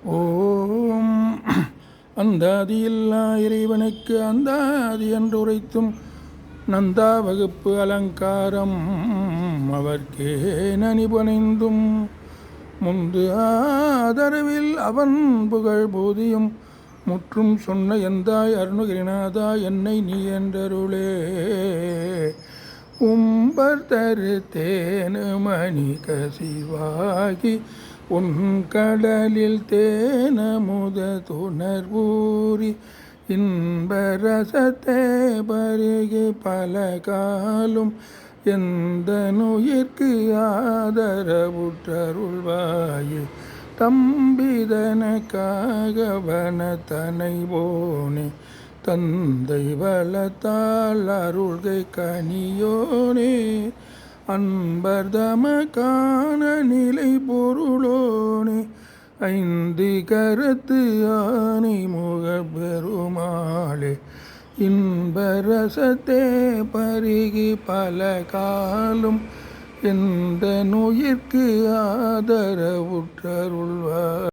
ஓம் அந்தாதியில்லா இறைவனுக்கு அந்தாதி என்று உரைத்தும் நந்தா வகுப்பு அலங்காரம் அவர்க்கே நனிபனைந்தும் முந்து ஆதரவில் அவன் புகழ் போதியும் முற்றும் சொன்ன எந்தாய் அருணுகிரிநாதா என்னை நீ என்றருளே. உம்பர் தரு தேனு மணி கசிவாகி உன் கடலில் தேனமுத துணர்வூறி இன்பரசத்தே பருகி பல காலும் எந்த நுயிர்க்கு ஆதரவுற்றருள்வாயே. தம்பிதனக்காக வனத்தனை போனே தந்தை வளத்தால் அருள்கை கனியோனே. அன்பர் தமக்கான நிலை பொருளோனே ஐந்து கருத்து ஆனை முக பெருமாளே. இன்பரசத்தே பருகி பல காலும் எந்த நுயிர்க்கு ஆதரவுற்றருள்வார்.